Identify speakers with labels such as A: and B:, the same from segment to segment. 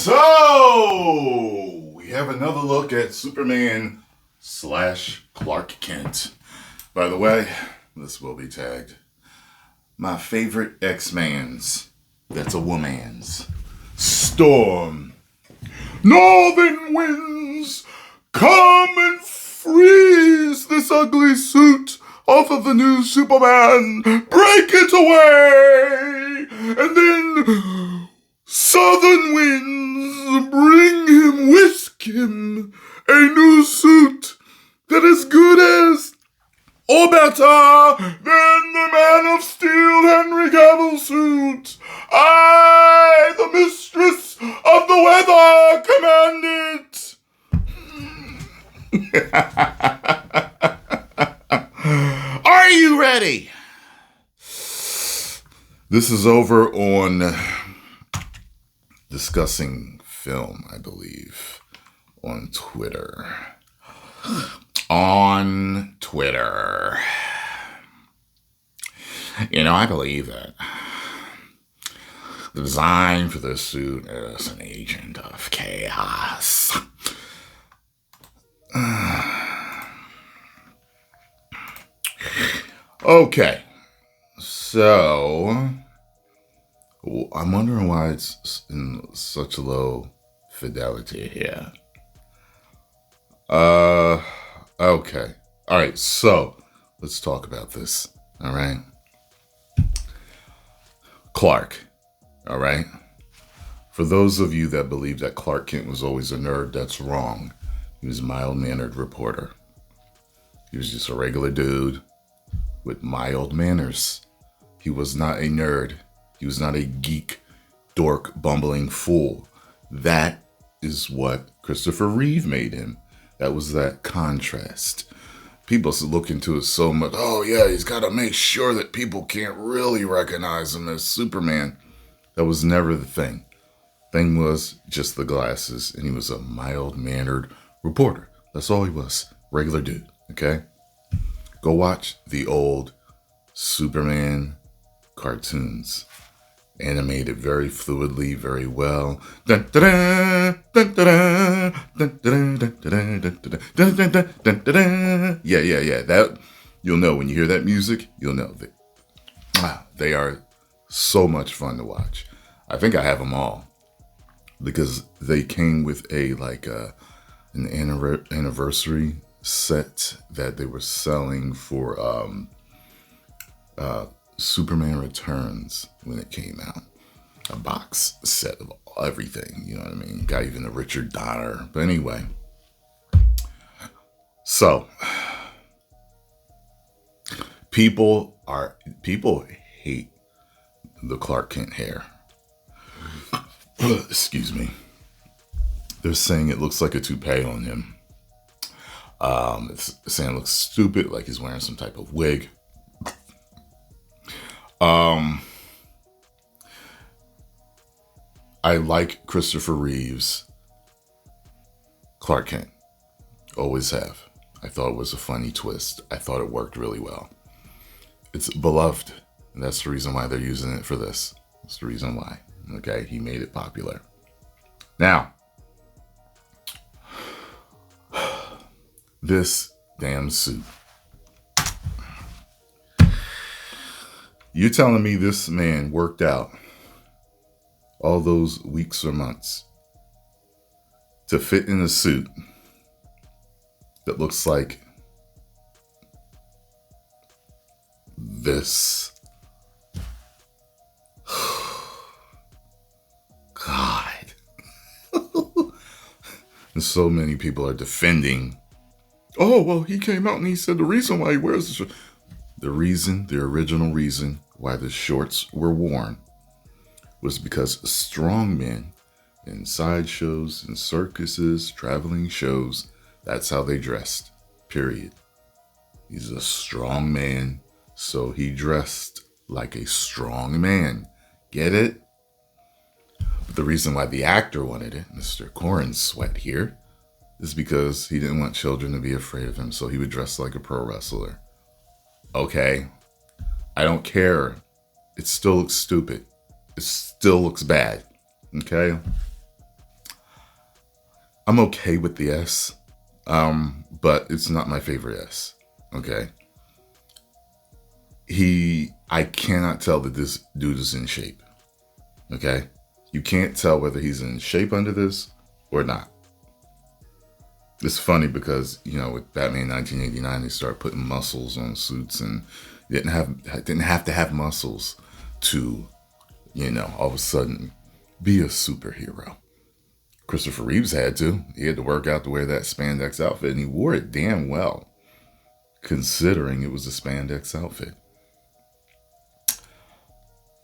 A: So, we have another look at Superman / Clark Kent. By the way, this will be tagged. My favorite X-Mans. That's a woman's. Storm. Northern winds, come and freeze this ugly suit off of the new Superman. Break it away. And then southern winds whisk him a new suit that is good as or better than the Man of Steel Henry Cavill suit. I, the mistress of the weather, command it. Are you ready? This is over on Discussing Film, I believe, on Twitter. You know, I believe that the design for this suit is an agent of chaos. Okay, so I'm wondering why it's in such low fidelity here. Okay. All right, so let's talk about this. All right. Clark. All right. For those of you that believe that Clark Kent was always a nerd, that's wrong. He was a mild-mannered reporter. He was just a regular dude with mild manners. He was not a nerd. He was not a geek, dork, bumbling fool. That is what Christopher Reeve made him. That was that contrast. People look into it so much. Oh, yeah, he's got to make sure that people can't really recognize him as Superman. That was never the thing. Thing was just the glasses, and he was a mild-mannered reporter. That's all he was. Regular dude, okay? Go watch the old Superman cartoons. Animated very fluidly, very well. Yeah. That you'll know when you hear that music. You'll know that they are so much fun to watch. I think I have them all because they came with an anniversary set that they were selling for Superman Returns when it came out. A box set of everything, you know what I mean? Got even a Richard Donner. But anyway. So, people hate the Clark Kent hair. Excuse me. They're saying it looks like a toupee on him. It's saying it looks stupid, like he's wearing some type of wig. I like Christopher Reeve's Clark Kent. Always have. I thought it was a funny twist. I thought it worked really well. It's beloved. And that's the reason why they're using it for this. That's the reason why. Okay, he made it popular. Now, this damn suit. You're telling me this man worked out all those weeks or months to fit in a suit that looks like this? God. And so many people are defending, oh, well, he came out and he said the reason why he wears this shirt. The original reason why the shorts were worn was because strong men in sideshows and circuses, traveling shows, that's how they dressed, period. He's a strong man, so he dressed like a strong man. Get it? But the reason why the actor wanted it, Mr. Corn Sweat here, is because he didn't want children to be afraid of him, so he would dress like a pro wrestler. Okay? I don't care. It still looks stupid. It still looks bad. Okay? I'm okay with the S, but it's not my favorite S. Okay. I cannot tell that this dude is in shape. Okay. You can't tell whether he's in shape under this or not. It's funny because, with Batman 1989, they start putting muscles on suits, and you didn't have to have muscles to, all of a sudden be a superhero. Christopher Reeves had to. He had to work out to wear that spandex outfit, and he wore it damn well, considering it was a spandex outfit.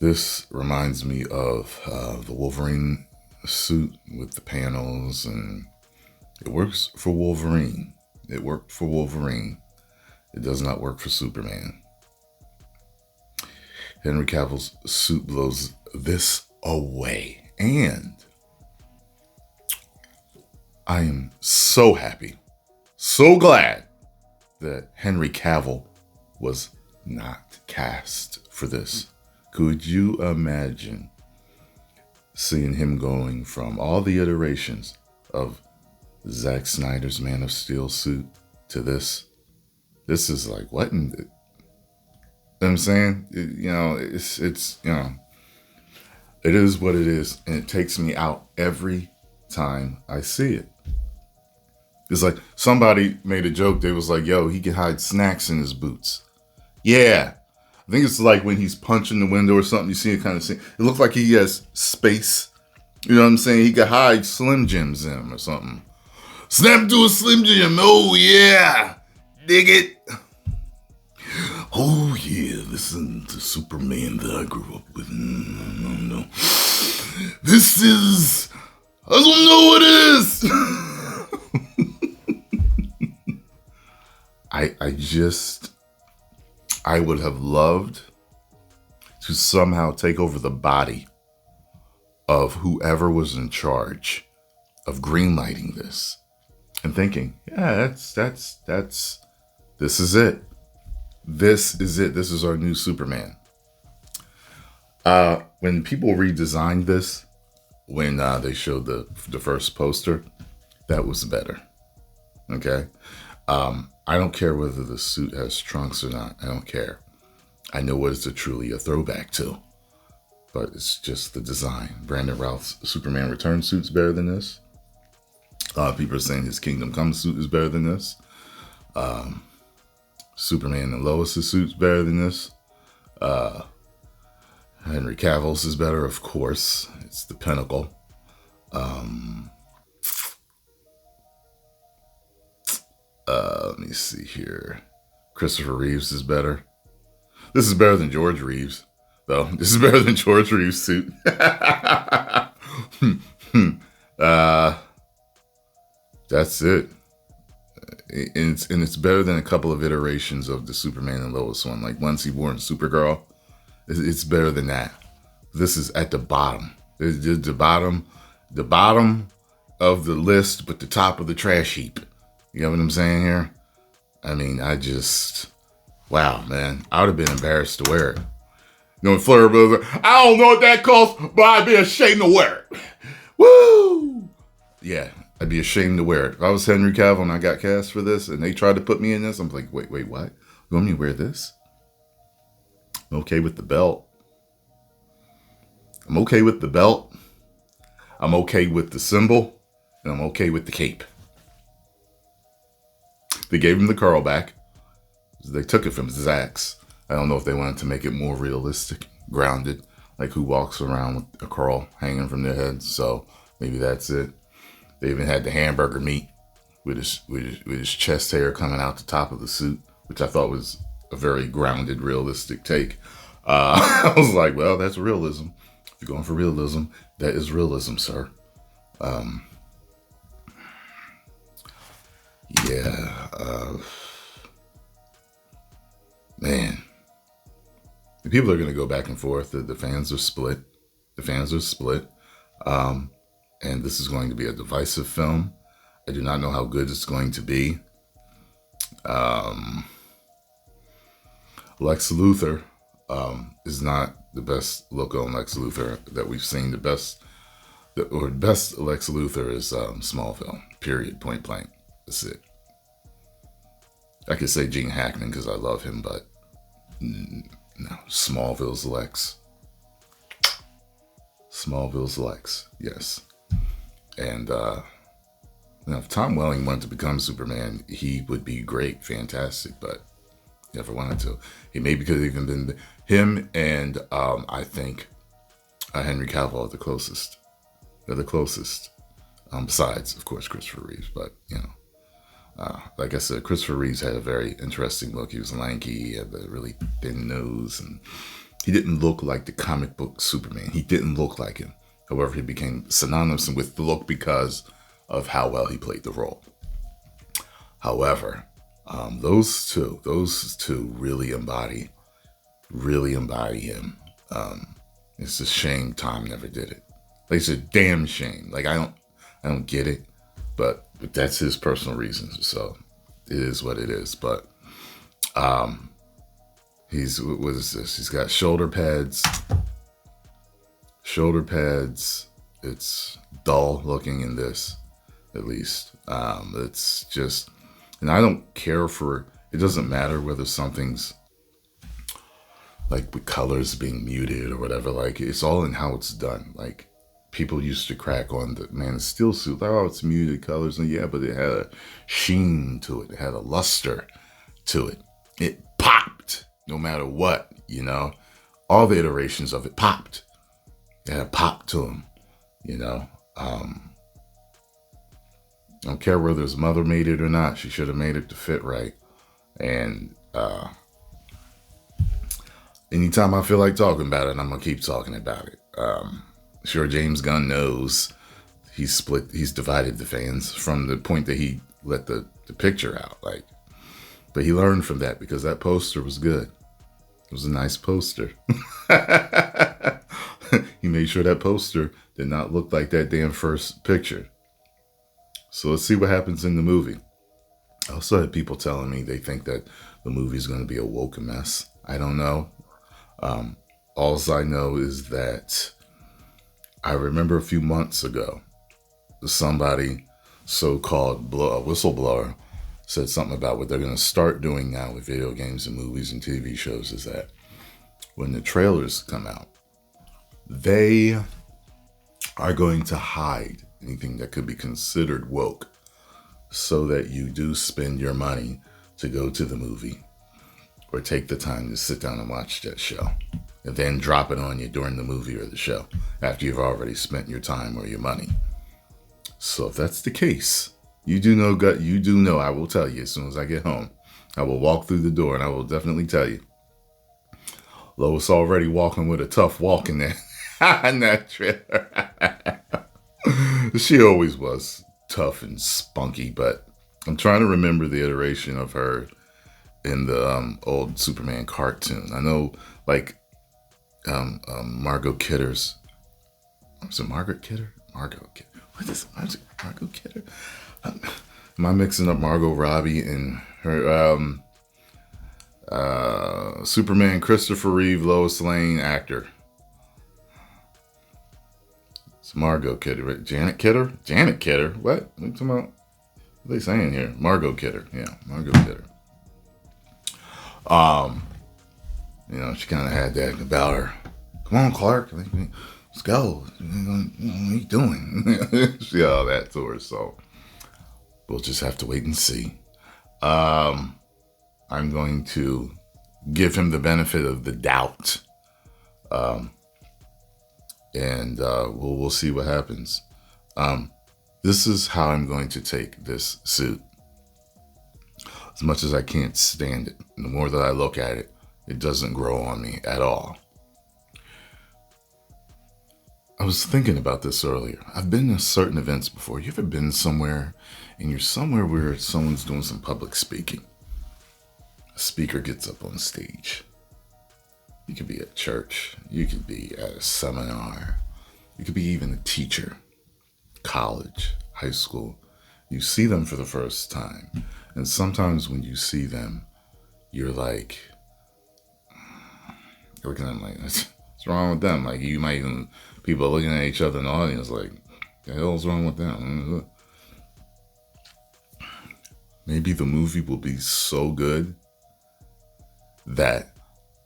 A: This reminds me of the Wolverine suit with the panels, and it works for Wolverine. It worked for Wolverine. It does not work for Superman. Henry Cavill's suit blows this away. And I am so happy, so glad that Henry Cavill was not cast for this. Could you imagine seeing him going from all the iterations of Zack Snyder's Man of Steel suit to this? This is like, what in the, you know what I'm saying? It is what it is, and it takes me out every time I see it. It's like somebody made a joke. They was like, yo, he can hide snacks in his boots. Yeah. I think it's like when he's punching the window or something, you see it kind of it looks like he has space. You know what I'm saying? He could hide Slim Jims in him or something. Snap to a Slim Jim. Oh, yeah. Dig it. Oh, yeah. Listen to Superman that I grew up with. No. This is... I don't know what it is. I would have loved to somehow take over the body of whoever was in charge of greenlighting this and thinking, yeah, this is it. This is it. This is our new Superman. When people redesigned this, when they showed the first poster, that was better. Okay. I don't care whether the suit has trunks or not. I don't care. I know what it's truly a throwback to, but it's just the design. Brandon Routh's Superman Return suit's better than this. People are saying his Kingdom Come suit is better than this. Superman and Lois' suit's better than this. Henry Cavill's is better, of course. It's the pinnacle. Let me see here. Christopher Reeves is better. This is better than George Reeves, though. This is better than George Reeves' suit. That's it. And it's better than a couple of iterations of the Superman and Lois one. Like once he wore in Supergirl, it's better than that. This is at the bottom. It's just the bottom of the list, but the top of the trash heap. You know what I'm saying here? I mean, wow, man. I would have been embarrassed to wear it. Fleur Brothers, I don't know what that costs, but I'd be ashamed to wear it. Woo! Yeah, I'd be ashamed to wear it. If I was Henry Cavill and I got cast for this and they tried to put me in this, I'm like, wait, what? You want me to wear this? I'm okay with the belt. I'm okay with the belt. I'm okay with the symbol. And I'm okay with the cape. They gave him the curl back. They took it from Zack's. I don't know if they wanted to make it more realistic, grounded, like who walks around with a curl hanging from their head. So maybe that's it. They even had the hamburger meat with his chest hair coming out the top of the suit, which I thought was a very grounded, realistic take. I was like, well, that's realism. If you're going for realism, that is realism, sir. Man, the people are going to go back and forth. The fans are split. And this is going to be a divisive film. I do not know how good it's going to be. Lex Luthor is not the best look on Lex Luthor that we've seen. The or best Lex Luthor is Smallville. Period. Point blank. That's it. I could say Gene Hackman because I love him, but no, Smallville's Lex. Smallville's Lex, yes. And if Tom Welling wanted to become Superman, he would be great, fantastic, but he never wanted to. He maybe could have even been him, and I think Henry Cavill are the closest. They're the closest. Besides, of course, Christopher Reeves, but like I said, Christopher Reeves had a very interesting look. He was lanky, he had a really thin nose, and he didn't look like the comic book Superman. He didn't look like him. However, he became synonymous with the look because of how well he played the role. However, those two really embody him. It's a shame Tom never did it. Like, it's a damn shame. Like, I don't get it, but that's his personal reasons. So it is what it is. But what is this? He's got shoulder pads. It's dull looking in this, at least. It's just, and I don't care for, it doesn't matter whether something's like with colors being muted or whatever. Like, it's all in how it's done. Like, people used to crack on the Man of Steel suit. Like, oh, it's muted colors. And yeah, but it had a sheen to it. It had a luster to it. It popped no matter what, All the iterations of it popped. It had a pop to them, I don't care whether his mother made it or not. She should have made it to fit right. And anytime I feel like talking about it, I'm going to keep talking about it. Sure, James Gunn knows he's divided the fans from the point that he let the picture out. But he learned from that because that poster was good. It was a nice poster. He made sure that poster did not look like that damn first picture. So let's see what happens in the movie. I also had people telling me they think that the movie is going to be a woke mess. I don't know. All I know is that I remember a few months ago, somebody, so-called whistleblower, said something about what they're going to start doing now with video games and movies and TV shows is that when the trailers come out, they are going to hide anything that could be considered woke so that you do spend your money to go to the movie or take the time to sit down and watch that show and then drop it on you during the movie or the show after you've already spent your time or your money. So if that's the case, you do know I will tell you as soon as I get home. I will walk through the door and I will definitely tell you. Lois already walking with a tough walk in there. In that trailer. She always was tough and spunky, but I'm trying to remember the iteration of her in the old Superman cartoon. I know, Margot Kidder's. Was it Margaret Kidder? Margot Kidder. What is it? Margot Kidder? Am I mixing up Margot Robbie and her Superman Christopher Reeve, Lois Lane actor? It's Margot Kidder, right? Janet Kidder? Janet Kidder? What? What are you talking about? What are they saying here? Margot Kidder. Yeah, Margot Kidder. She kind of had that about her. Come on, Clark. Let's go. What are you doing? She had all that to her, so we'll just have to wait and see. I'm going to give him the benefit of the doubt. And we'll see what happens. This is how I'm going to take this suit. As much as I can't stand it, the more that I look at it, it doesn't grow on me at all. I was thinking about this earlier. I've been to certain events before. You ever been somewhere and you're somewhere where someone's doing some public speaking? A speaker gets up on stage. You could be at church. You could be at a seminar. You could be even a teacher, college, high school. You see them for the first time. And sometimes when you see them, you're like, looking at them like, what's wrong with them? Like, you might even, people are looking at each other in the audience like, The hell's wrong with that? Maybe the movie will be so good that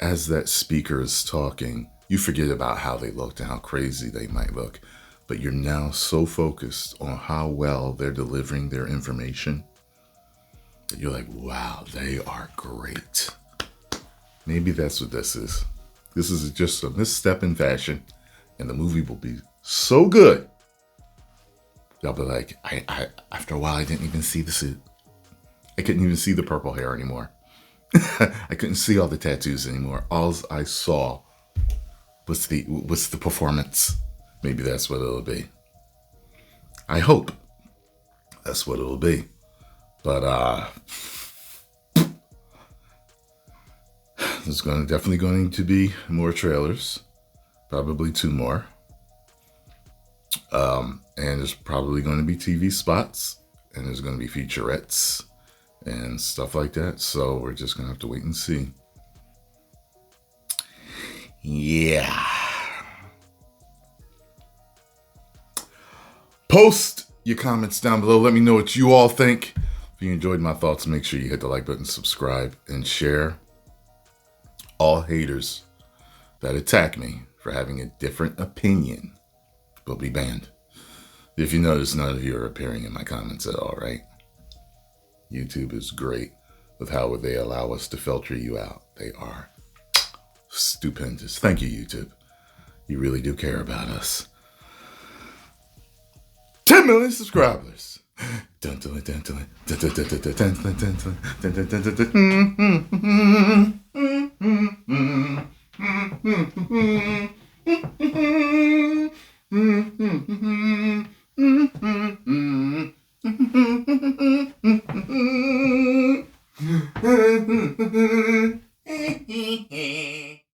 A: as that speaker is talking, you forget about how they looked and how crazy they might look. But you're now so focused on how well they're delivering their information that you're like, wow, they are great. Maybe that's what this is. This is just a misstep in fashion, and the movie will be so good. Y'all be like, I after a while, I didn't even see the suit. I couldn't even see the purple hair anymore. I couldn't see all the tattoos anymore. All I saw was the performance. Maybe that's what it'll be. I hope that's what it'll be. But there's definitely going to be more trailers, probably 2 more. And there's probably going to be TV spots, and there's going to be featurettes and stuff like that. So we're just going to have to wait and see. Yeah. Post your comments down below. Let me know what you all think. If you enjoyed my thoughts, make sure you hit the like button, subscribe, and share. All haters that attack me for having a different opinion will be banned. If you notice, none of you are appearing in my comments at all, right? YouTube is great with how they allow us to filter you out. They are stupendous. Thank you, YouTube. You really do care about us. 10 million subscribers. Dun, dun, dun, dun, dun, dun, dun, dun, dun, dun, dun, dun, dun, dun, dun, dun, dun, dun.